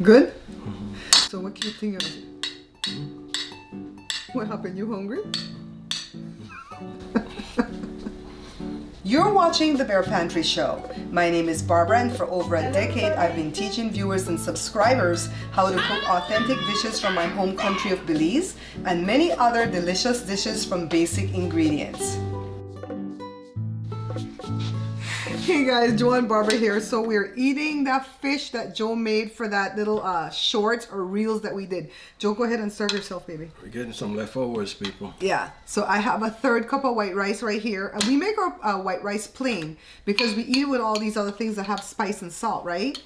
Good? So what cute thing is it? What happened? You hungry? You're watching The Bear Pantry Show. My name is Barbara, and for over a decade I've been teaching viewers and subscribers how to cook authentic dishes from my home country of Belize and many other delicious dishes from basic ingredients. Hey guys, Joe and Barbara here. So we're eating that fish that Joe made for that little shorts or reels that we did. Joe, go ahead and serve yourself, baby. We're getting some leftovers, people. Yeah, so I have a third cup of white rice right here. And we make our white rice plain because we eat it with all these other things that have spice and salt, right?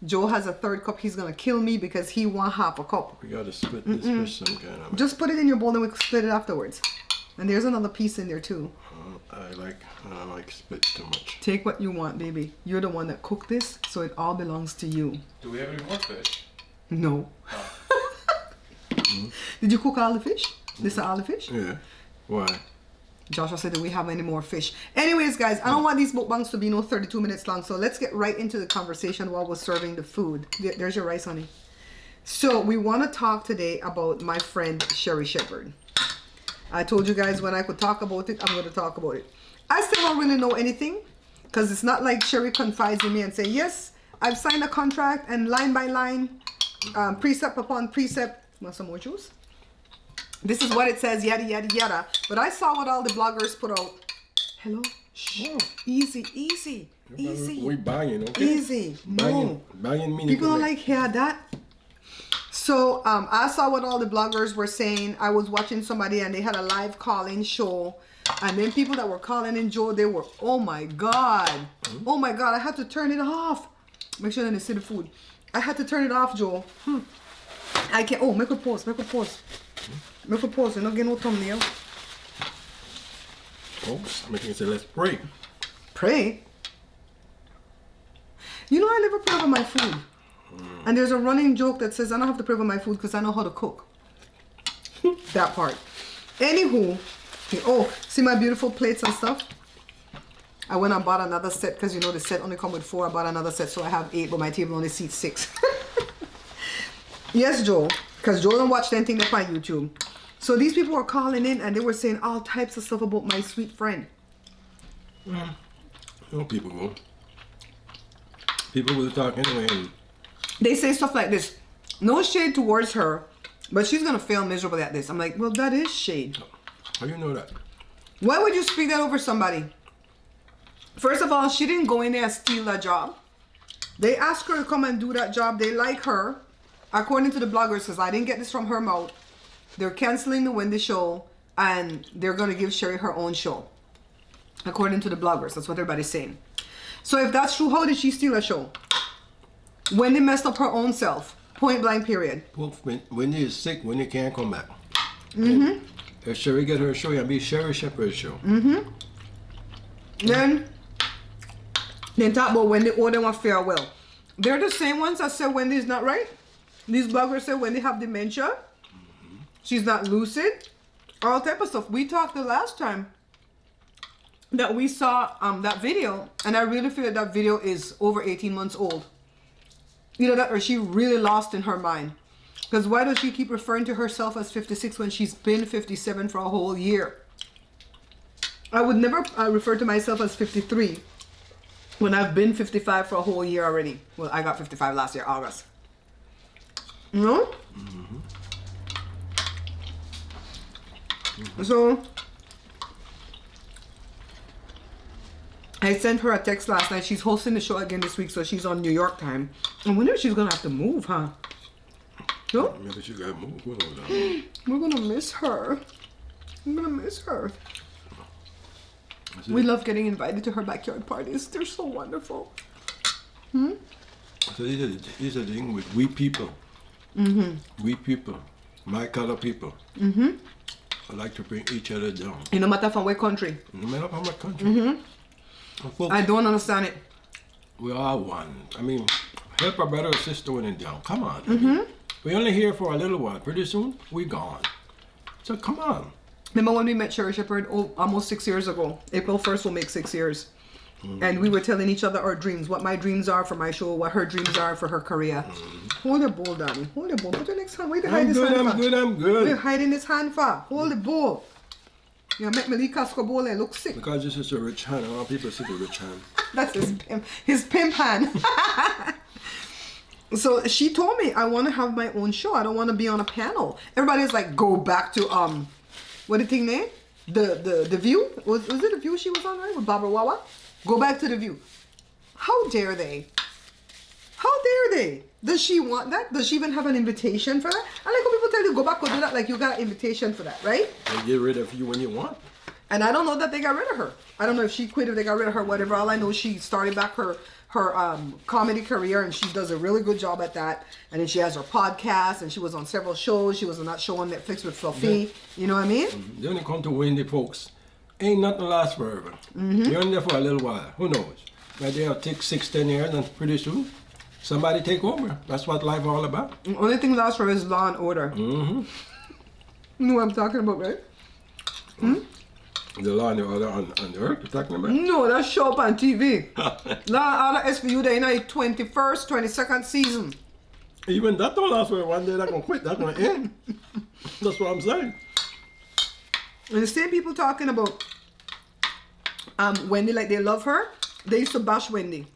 Joe has a third cup. He's going to kill me because he wants half a cup. We got to split this fish some kind of way. Just put it in your bowl and we can split it afterwards. And there's another piece in there too. I don't like split too much. Take what you want, baby. You're the one that cooked this, so it all belongs to you. Do we have any more fish? No. Did you cook all the fish? This is all the fish? Yeah. Why? Joshua said, do we have any more fish? Anyways, guys, I don't want these mukbangs to be 32 minutes long, so let's get right into the conversation while we're serving the food. There's your rice, honey. So we want to talk today about my friend Sherri Shepherd. I told you guys when I could talk about it, I'm going to talk about it. I still don't really know anything because it's not like Sherri confides in me and say, yes, I've signed a contract and line by line, precept upon precept. Want some more juice? This is what it says, yada, yada, yada. But I saw what all the bloggers put out. Hello? Shh. Oh. Easy, easy, easy. We buying, okay? Easy. No. Buying meaning. People don't like hear that. So I saw what all the bloggers were saying. I was watching somebody and they had a live call-in show. And then people that were calling in, Joe, they were, oh my God. Oh my God, I had to turn it off. Make sure they see the food. I had to turn it off, Joe. I can't, oh, make a pause, make a pause. Make a pause, you're not getting no thumbnail. Oops, I'm making it say, let's pray. Pray? You know, I never pray over my food. And there's a running joke that says I don't have to pray over my food because I know how to cook. That part. Anywho, oh, see my beautiful plates and stuff? I went and bought another set because you know the set only come with 4. I bought another set so I have 8, but my table only seats 6. Yes, Joe, because Joe don't watch anything up on YouTube. So these people were calling in and they were saying all types of stuff about my sweet friend. No, people go. People will talk anyway. And they say stuff like this. No shade towards her, but she's going to fail miserably at this. I'm like, well, that is shade. how do you know that? Why would you speak that over somebody? First of all, she didn't go in there and steal that job. They asked her to come and do that job. They like her. According to the bloggers, because I didn't get this from her mouth, they're canceling the Wendy show and they're going to give Sherri her own show. According to the bloggers, that's what everybody's saying. So if that's true, how did she steal a show? Wendy messed up her own self. Point blank period. Well, when Wendy is sick, Wendy can't come back. Mm-hmm. If Sherri get her show, it'll be Sherri Shepherd's show. Mm-hmm. Then talk about Wendy owe them a farewell. They're the same ones that said Wendy's not right. These bloggers say Wendy have dementia. She's not lucid. All type of stuff. We talked the last time that we saw that video, and I really feel that video is over 18 months old. You know that, or she really lost in her mind. Because why does she keep referring to herself as 56 when she's been 57 for a whole year? I would never refer to myself as 53 when I've been 55 for a whole year already. Well, I got 55 last year, August. No? Mm-hmm. So I sent her a text last night. She's hosting the show again this week, so she's on New York time. I wonder if she's gonna have to move, huh? No? Maybe she got moved. We're gonna miss her. I'm gonna miss her. We love getting invited to her backyard parties. They're so wonderful. So these are the things with we people. Mm-hmm. We people. My color people. Mm-hmm. I like to bring each other down. No matter from what country. No matter from what country. Mm-hmm. Folks, I don't understand it. We are one. I mean, help our brother or sister when it's down. Come on. Mm-hmm. We're only here for a little while. Pretty soon, we're gone. So come on. Remember when we met Sherri Shepherd almost 6 years ago? April 1st will make 6 years. And we were telling each other our dreams, what my dreams are for my show, what her dreams are for her career. Hold the bowl, darling. Hold the bowl. Put your next hand. Where you hide this hand for? I'm good. Where you hiding this hand for? Hold the bowl. You make me leave Costco bowl and look sick. Because this is a rich hand. I want people to see the rich hand. That's his pimp hand. So she told me, I want to have my own show. I don't want to be on a panel. Everybody's like, go back to what the thing name? The View? Was it The View she was on, right? With Barbara Wawa? Go back to The View. How dare they? How dare they? Does she want that? Does she even have an invitation for that? I like when people tell you go back or do that, like you got an invitation for that, right? They get rid of you when you want. And I don't know that they got rid of her. I don't know if she quit, if they got rid of her, whatever. All I know, she started back her comedy career, and she does a really good job at that. And then she has her podcast, and she was on several shows. She was on that show on Netflix with Fluffy. You know what I mean? Then it come to Wendy, folks. Ain't nothing last forever. You're in there for a little while. Who knows? Maybe they'll take 6-10 years, and pretty soon somebody take over. That's what life all about. The only thing lasts forever is Law and Order. You know what I'm talking about, right? The Law and Order on the earth you're talking about? No, that's show up on TV. Law and Order SVU, they're in the 21st, 22nd season. Even that don't last forever. One day they're going to quit. That's going to end. That's what I'm saying. And the same people talking about Wendy, like they love her, they used to bash Wendy.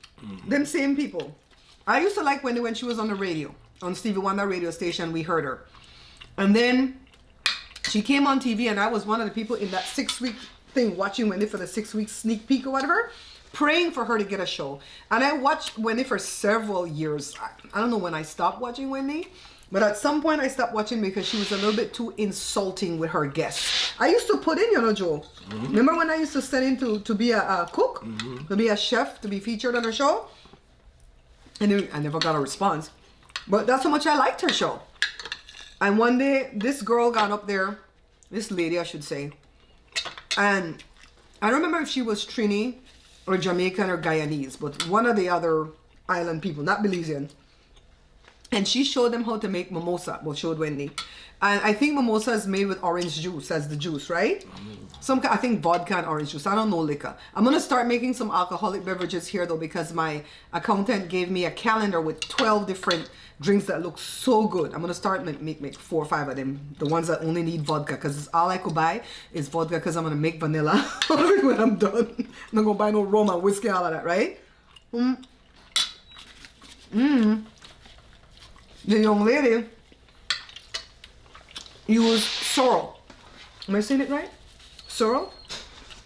Them same people. I used to like Wendy when she was on the radio, on Stevie Wonder radio station. We heard her. And then she came on TV, and I was one of the people in that 6-week thing watching Wendy for the 6-week sneak peek or whatever, praying for her to get a show. And I watched Wendy for several years. I don't know when I stopped watching Wendy, but at some point I stopped watching because she was a little bit too insulting with her guests. I used to put in, you know, Joe. Remember when I used to send in to be a cook, to be a chef, to be featured on her show? And I never got a response. But that's how much I liked her show. And one day, this girl got up there, this lady I should say, and I don't remember if she was Trini or Jamaican or Guyanese, but one of the other island people, not Belizean. And she showed them how to make mimosa, well, showed Wendy. And I think mimosa is made with orange juice as the juice, right? I think vodka and orange juice. I don't know liquor. I'm going to start making some alcoholic beverages here, though, because my accountant gave me a calendar with 12 different drinks that look so good. I'm going to start make 4 or 5 of them. The ones that only need vodka, because all I could buy is vodka, because I'm going to make vanilla when I'm done. I'm not going to buy no rum and whiskey, all of that, right? The young lady used sorrel. Am I saying it right? Sorrel?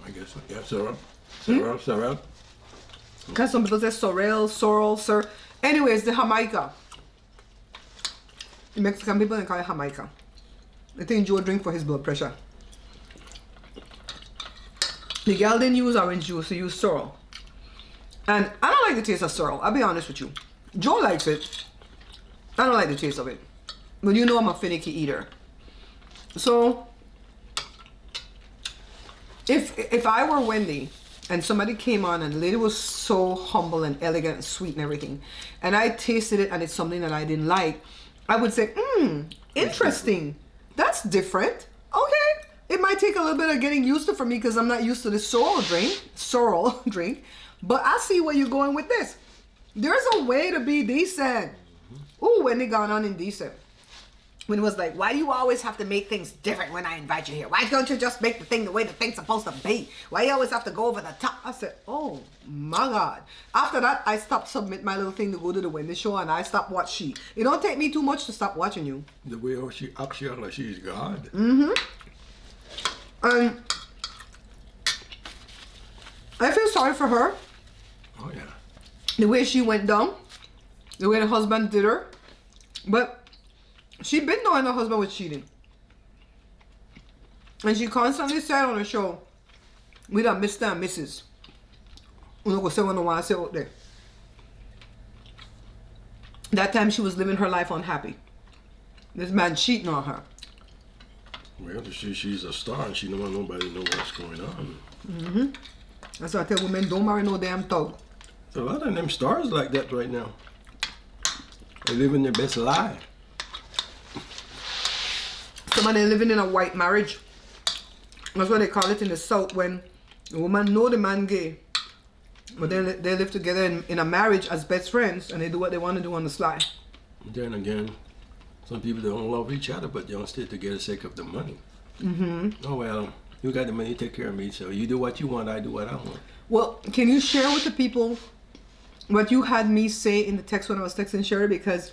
I guess so. Yeah, sorrel. Because some people say sorrel, sir. Anyways, the Jamaica. Mexican people, they call it Jamaica. I think Joe drink for his blood pressure. The girl didn't use orange juice, she used sorrel. And I don't like the taste of sorrel, I'll be honest with you. Joe likes it. I don't like the taste of it. But you know I'm a finicky eater. So, if I were Wendy and somebody came on and the lady was so humble and elegant and sweet and everything, and I tasted it and it's something that I didn't like, I would say, interesting. That's different. Okay. It might take a little bit of getting used to for me because I'm not used to the sorrel drink. But I see where you're going with this. There's a way to be decent. Ooh, when they got on indecent. When it was like, why do you always have to make things different when I invite you here? Why don't you just make the thing the way the thing's supposed to be? Why you always have to go over the top? I said, oh my God. After that, I stopped submit my little thing to go to the Wendy show, and I stopped watching. It don't take me too much to stop watching you. The way she acts like she's God. And I feel sorry for her. Oh yeah. The way she went down. The way the husband did her. But she been knowing her husband was cheating. And she constantly said on the show, we done Mr. and Mrs. I'm not going to say what I want to say out there. That time she was living her life unhappy. This man cheating on her. Well, she's a star and she don't want nobody to know what's going on. That's why I tell women, don't marry no damn thug. A lot of them stars like that right now. They're living their best life. Somebody living in a white marriage. That's what they call it in the South when a woman know the man gay. But they live together in a marriage as best friends, and they do what they want to do on the sly. Then again, some people don't love each other, but they don't stay together sake of the money. Oh well, you got the money, take care of me, so you do what you want, I do what I want. Well, can you share with the people what you had me say in the text when I was texting Sherri? Because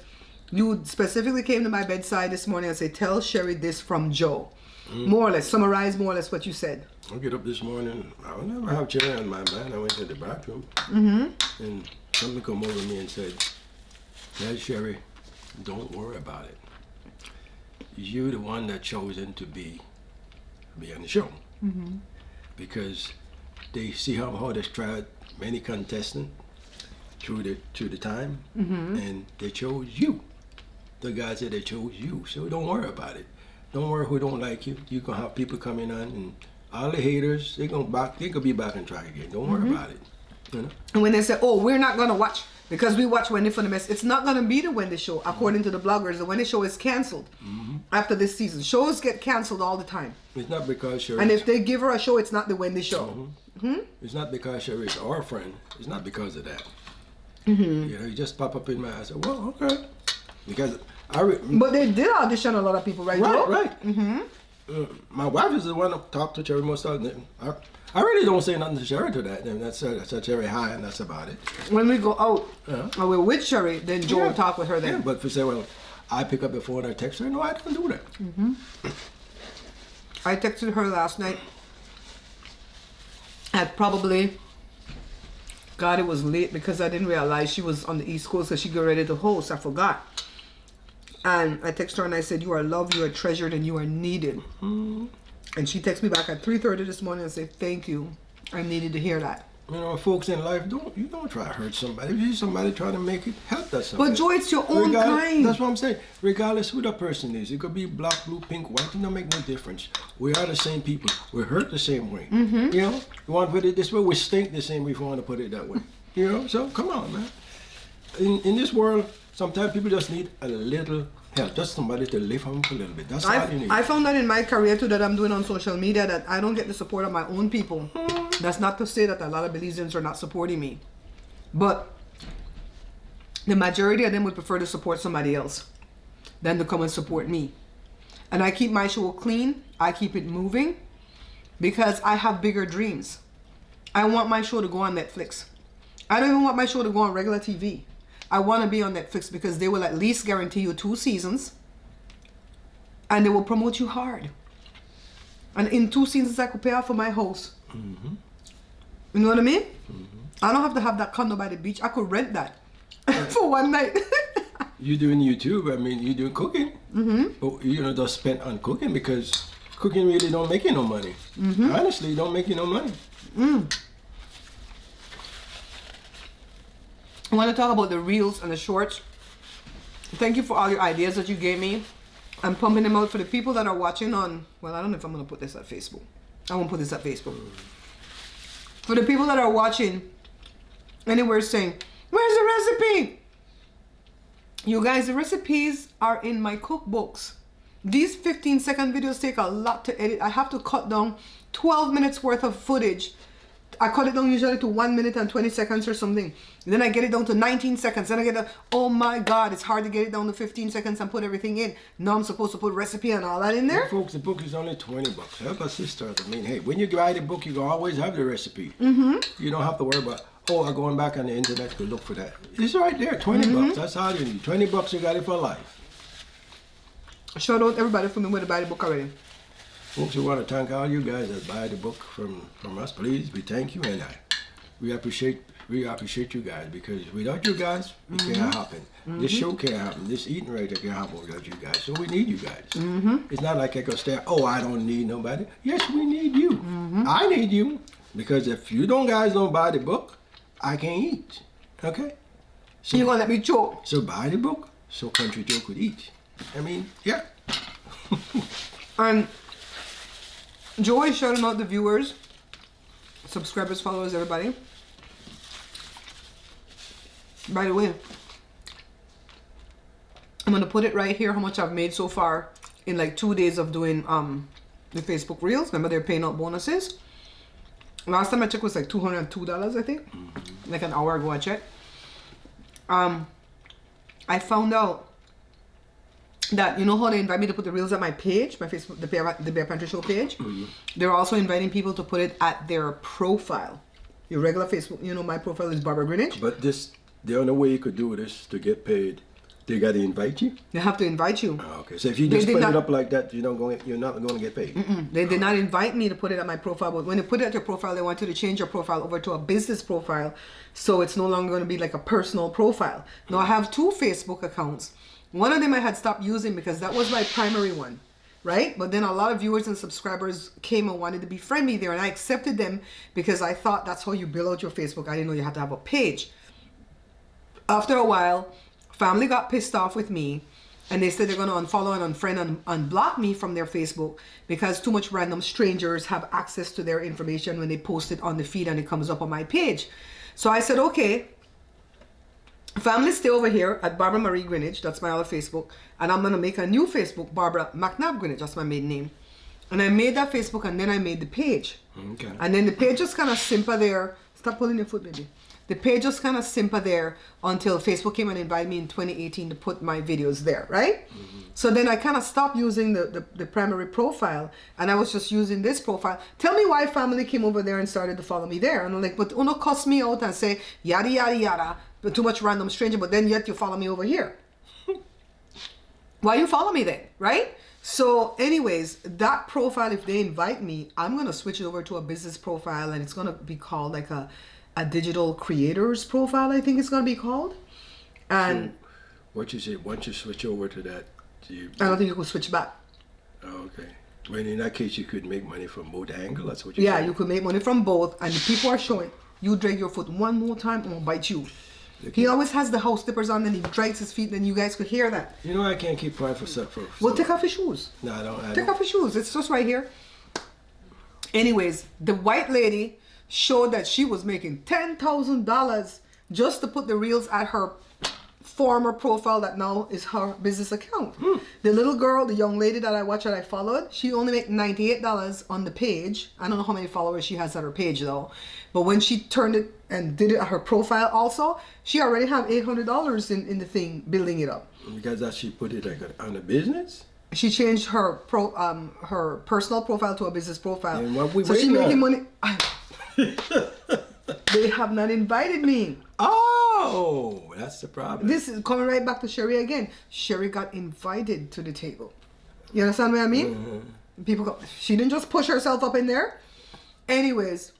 you specifically came to my bedside this morning and said, tell Sherri this from Joe. More or less, summarize more or less what you said. I get up this morning, I will never have Sherri on my mind. I went to the bathroom, and somebody come over me and said, "Hey, Sherri, don't worry about it. You're the one that chosen to be on the show, because they see how they tried many contestants through the time, and they chose you. The guys said they chose you, so don't worry about it. Don't worry who don't like you. You gonna have people coming on, and all the haters, they gonna be back and try again. Don't worry about it. You know? And when they say, oh, we're not gonna watch because we watch Wendy for the mess, it's not gonna be the Wendy show. According to the bloggers, the Wendy show is canceled after this season. Shows get canceled all the time. It's not because Sherri. And if they give her a show, it's not the Wendy show. It's not because Sherri is our friend. It's not because of that. You know, you just pop up in my eyes. I said, well, okay, because but they did audition a lot of people, right? Joe? Right. My wife is the one that talked to Sherri most of the time. I really don't say nothing to Sherri to that. And that's Sherri hi, and that's about it. When we go out and we're with Sherri, then Joe will talk with her then. Yeah, but if you say, well, I pick up the phone and I text her, no, I don't do that. I texted her last night at probably, God, it was late because I didn't realize she was on the East Coast, so she got ready to host. I forgot. And I texted her and I said, you are loved, you are treasured, and you are needed. And she texted me back at 3:30 this morning and said, thank you. I needed to hear that. You know, folks in life, don't try to hurt somebody. If you see somebody trying to make it, help that somebody. But Joe, it's your own kind. That's what I'm saying. Regardless who the person is, it could be black, blue, pink, white. It don't make no difference. We are the same people. We're hurt the same way. You know, you want to put it this way, we stink the same way if you want to put it that way. You know, so come on, man. In this world, sometimes people just need a little help, just somebody to lift them up a little bit. That's all you need. I found that in my career too, that I'm doing on social media, that I don't get the support of my own people. That's not to say that a lot of Belizeans are not supporting me, but the majority of them would prefer to support somebody else than to come and support me. And I keep my show clean. I keep it moving because I have bigger dreams. I want my show to go on Netflix. I don't even want my show to go on regular TV. I want to be on Netflix because they will at least guarantee you 2 seasons and they will promote you hard. And in 2 seasons, I could pay off for my house. You know what I mean? I don't have to have that condo by the beach. I could rent that for one night. You doing YouTube, I mean, you doing cooking. But you know, just spent on cooking because cooking really don't make you no money. Honestly, it don't make you no money. I want to talk about the reels and the shorts. Thank you for all your ideas that you gave me. I'm pumping them out for the people that are watching on, well, I don't know if I'm going to put this at Facebook. I won't put this at Facebook. For the people that are watching anywhere saying, where's the recipe? You guys, the recipes are in my cookbooks. These 15-second videos take a lot to edit. I have to cut down 12 minutes worth of footage. I cut it down usually to 1 minute and 20 seconds or something. Then I get it down to 19 seconds. Then I get oh my God, it's hard to get it down to 15 seconds and put everything in. Now I'm supposed to put recipe and all that in there. Well, folks, the book is only $20. Help us sister. I mean, hey, when you buy the book, you can always have the recipe. You don't have to worry about, oh, I'm going back on the internet to look for that. It's right there, $20. That's all you need. $20, you got it for life. Shout out everybody for me with to buy the book already. Folks, we want to thank all you guys that buy the book from us. Please, we thank you, and we appreciate you guys, because without you guys, it can't happen. This show can't happen. This eating right there can't happen without you guys. So we need you guys. It's not like I can stay, oh, I don't need nobody. Yes, we need you. I need you, because if you guys don't buy the book, I can't eat. Okay? So, you're going to let me choke. So buy the book so Country Joe could eat. I mean, yeah. And Joy is shouting out the viewers, subscribers, followers, everybody. By the way, I'm going to put it right here how much I've made so far in like 2 days of doing the Facebook Reels. Remember, they're paying out bonuses. Last time I checked was like $202, I think. Like an hour ago I checked. I found out that, you know how they invite me to put the reels at my page, my Facebook, the Bare Pantry Show page? They're also inviting people to put it at their profile. Your regular Facebook, you know, my profile is Barbara.grinage. But the only way you could do this to get paid, they got to invite you? They have to invite you. Oh, okay. So if you just put it up like that, you're not going to get paid? They did not invite me to put it at my profile, but when they put it at your profile, they want you to change your profile over to a business profile, so it's no longer going to be like a personal profile. Now, I have 2 Facebook accounts. One of them I had stopped using because that was my primary one, right? But then a lot of viewers and subscribers came and wanted to befriend me there, and I accepted them because I thought that's how you build out your Facebook. I didn't know you had to have a page. After a while, family got pissed off with me, and they said they're going to unfollow and unfriend and unblock me from their Facebook because too much random strangers have access to their information when they post it on the feed and it comes up on my page. So I said, okay, family, stay over here at Barbara Marie Grinage, that's my other Facebook, and I'm going to make a new Facebook, Barbara McNabb Grinage, that's my maiden name. And I made that Facebook, and then I made the page. Okay. And then the page just kind of simper there. Stop pulling your foot, baby. The page just kind of simper there until Facebook came and invited me in 2018 to put my videos there, right? So then I kind of stopped using the primary profile, and I was just using this profile. Tell me why family came over there and started to follow me there. And I'm like, but uno cuss me out and say, yada, yada, yada, but too much random stranger, but then yet you follow me over here. Why you follow me then, right? So anyways, that profile, if they invite me, I'm going to switch it over to a business profile, and it's going to be called like a digital creators profile, I think it's going to be called. And so, what you say, once you switch over to that, I don't think you can switch back. Oh, okay. Well, in that case, you could make money from both angles. That's what you Yeah, you could make money from both, and the people are showing. You drag your foot one more time, I'm going to bite you. He always has the house slippers on, and he drags his feet, and you guys could hear that. You know, I can't keep quiet for Well, take off your shoes. No, I don't. Take off your shoes. It's just right here. Anyways, the white lady showed that she was making $10,000 just to put the reels at her former profile that now is her business account. The little girl, the young lady that I watched that I followed, she only made $98 on the page. I don't know how many followers she has at her page though. But when she turned it and did it at her profile also, she already have $800 in the thing, building it up. Because that she put it like on a business? She changed her her personal profile to a business profile. And what we so she making money. at? They have not invited me. Oh, that's the problem. This is coming right back to Sherri again. Sherri got invited to the table. You understand what I mean? People go, she didn't just push herself up in there. Anyways,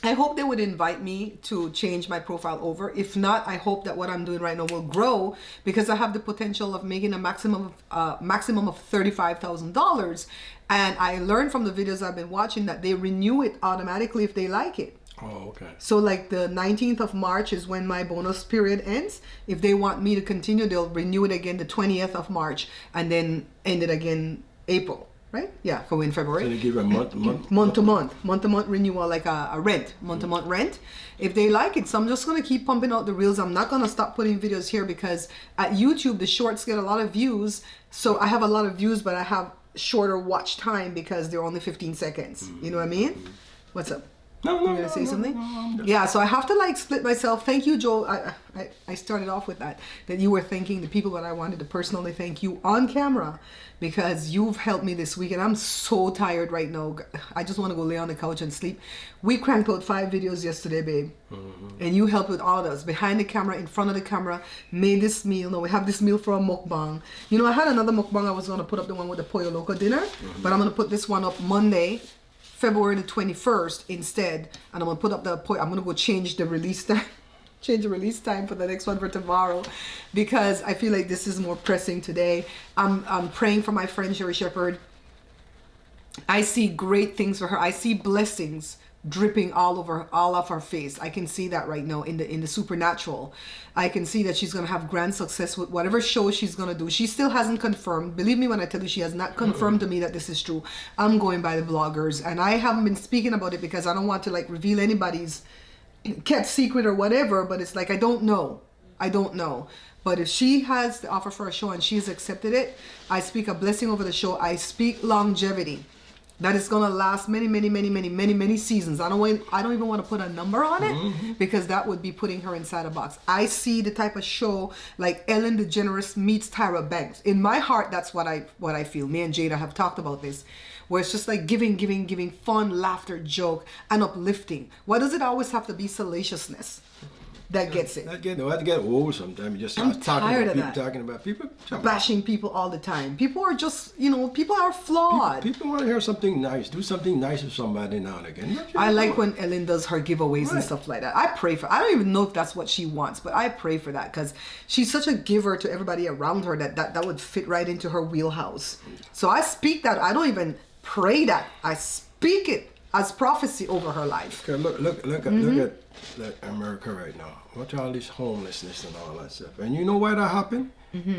I hope they would invite me to change my profile over. If not, I hope that what I'm doing right now will grow, because I have the potential of making a maximum of $35,000. And I learned from the videos I've been watching that they renew it automatically if they like it. Oh, okay. So like the 19th of March is when my bonus period ends. If they want me to continue, they'll renew it again the 20th of March and then end it again April, right? Yeah, go in February. So they give a month to month renewal, like a rent, month to month rent. If they like it, so I'm just gonna keep pumping out the reels. I'm not gonna stop putting videos here because at YouTube the shorts get a lot of views. So I have a lot of views, but I have shorter watch time because they're only 15 seconds. You know what I mean? What's up? No, You gonna say something? Yeah, so I have to like split myself. Thank you, Joe. I started off with that you were thanking the people, but I wanted to personally thank you on camera because you've helped me this week, and I'm so tired right now. I just want to go lay on the couch and sleep. We cranked out 5 videos yesterday, babe, and you helped with all of us behind the camera, in front of the camera. Made this meal. Now we have this meal for a mukbang. You know, I had another mukbang. I was gonna put up the one with the Pollo Loco dinner, but I'm gonna put this one up Monday, February the 21st instead, and I'm gonna put up I'm gonna go change the release time for the next one for tomorrow, because I feel like this is more pressing today. I'm praying for my friend Sherri Shepherd. I see great things for her. I see blessings dripping all off her face. I can see that right now in the supernatural. I can see that she's gonna have grand success with whatever show she's gonna do. She still hasn't confirmed. Believe me when I tell you, she has not confirmed to me that this is true. I'm going by the bloggers, and I haven't been speaking about it because I don't want to like reveal anybody's kept secret or whatever. But it's like I don't know. But if she has the offer for a show and she's accepted it, I speak a blessing over the show. I speak longevity. that is gonna last many seasons. I don't even want to put a number on it because that would be putting her inside a box. I see the type of show like Ellen DeGeneres meets Tyra Banks. In my heart, that's what I feel. Me and Jada have talked about this, where it's just like giving fun, laughter, joke, and uplifting. Why does it always have to be salaciousness that gets it? I get old sometimes. You just I'm start tired of that. talking about people. Bashing people all the time. People are just, people are flawed. People want to hear something nice. Do something nice with somebody now and again. I like when Ellen does her giveaways and stuff like that. I pray for. I don't even know if that's what she wants, but I pray for that because she's such a giver to everybody around her that would fit right into her wheelhouse. So I speak that. I don't even pray that. I speak it as prophecy over her life. Okay, look at America right now. Watch all this homelessness and all that stuff. And you know why that happened?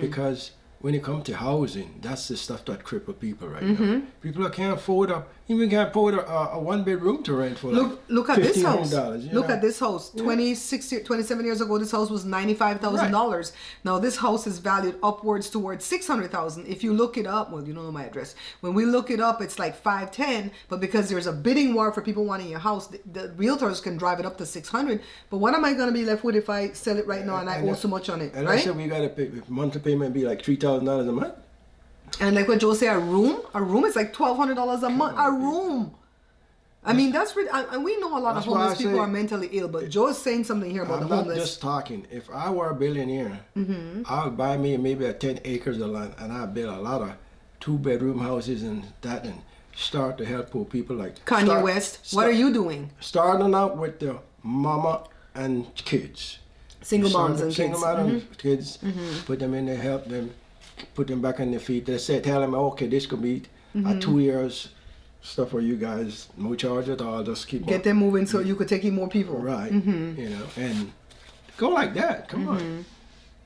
Because when it comes to housing, that's the stuff that cripple people right now. People that can't afford a 1-bedroom to rent for look at this house. Look know? at this house. 27 years ago, this house was $95,000. Now this house is valued upwards towards $600,000. If you look it up, well, you don't know my address. When we look it up, it's like $510. But because there's a bidding war for people wanting your house, the realtors can drive it up to $600. But what am I going to be left with if I sell it right now and I owe so much on it? And right? I said we got to pay monthly payment be like $3,000 a month. And like what Joe said, a room is like $1,200 a month. A room. I mean, that's really, and we know a lot of homeless people are mentally ill, but Joe's saying something here about the homeless. I'm not just talking. If I were a billionaire, I would buy me maybe 10 acres of land and I'd build a lot of 2-bedroom houses and start to help poor people like Kanye West. What are you doing? Starting out with the mama and kids. Single moms and kids. Put them in there, help them, put them back on their feet. They say, tell them, okay, this could be 2 years stuff for you guys, no charge at all, just keep get them moving so you could take in more people. Right, and go like that. Come on.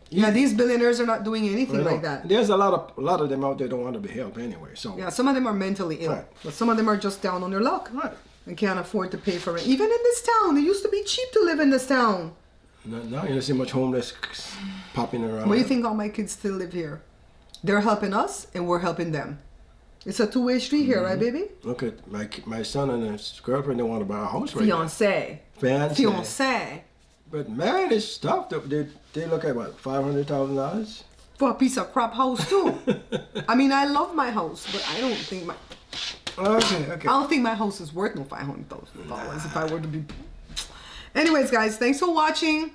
Yeah, these billionaires are not doing anything like that. There's a lot of them out there don't want to be helped anyway. So yeah, some of them are mentally ill, but some of them are just down on their luck. Right. And can't afford to pay for it. Even in this town, it used to be cheap to live in this town. Now you don't see much homeless popping around. Why do you think all my kids still live here? They're helping us, and we're helping them. It's a two-way street here, right, baby? Look at my son and his girlfriend. They want to buy a house right now. Fiancé. But man, it's tough. They look at what, $500,000 for a piece of crap house too. I mean, I love my house, but I don't think Okay. I don't think my house is worth no $500,000 if I were to be. Anyways, guys, thanks for watching.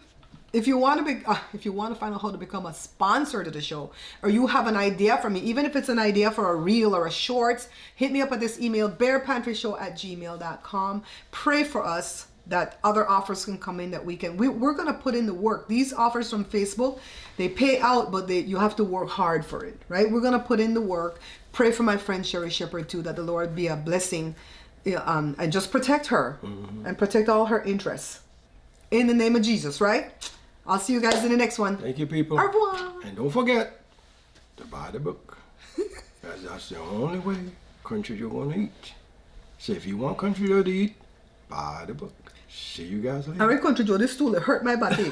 If you want to find out how to become a sponsor to the show, or you have an idea for me, even if it's an idea for a reel or a shorts, hit me up at this email, barepantryshow@gmail.com. Pray for us that other offers can come in that we're going to put in the work. These offers from Facebook, they pay out, but you have to work hard for it, right? We're going to put in the work. Pray for my friend Sherri Shepherd too, that the Lord be a blessing and just protect her and protect all her interests. In the name of Jesus, right? I'll see you guys in the next one. Thank you, people. Au revoir. And don't forget to buy the book. That's the only way country you're going to eat. So if you want country to eat, buy the book. See you guys later. I read Country Joe, this stool, it hurt my body.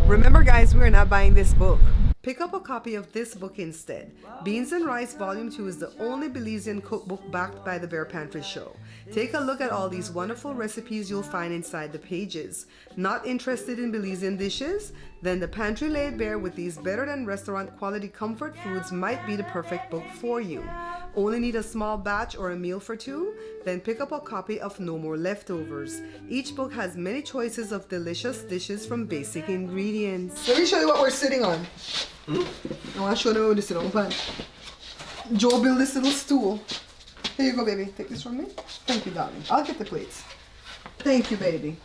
Remember, guys, we're not buying this book. Pick up a copy of this book instead. Beans and Rice Volume 2 is the only Belizean cookbook backed by the Bear Pantry Show. Take a look at all these wonderful recipes you'll find inside the pages. Not interested in Belizean dishes? Then the Pantry Laid Bare with these better than restaurant quality comfort foods might be the perfect book for you. Only need a small batch or a meal for two? Then pick up a copy of No More Leftovers. Each book has many choices of delicious dishes from basic ingredients. Let me show you what we're sitting on. I want to show them what we're sitting on. Joe built this little stool. Here you go, baby. Take this from me. Thank you, darling. I'll get the plates. Thank you, baby.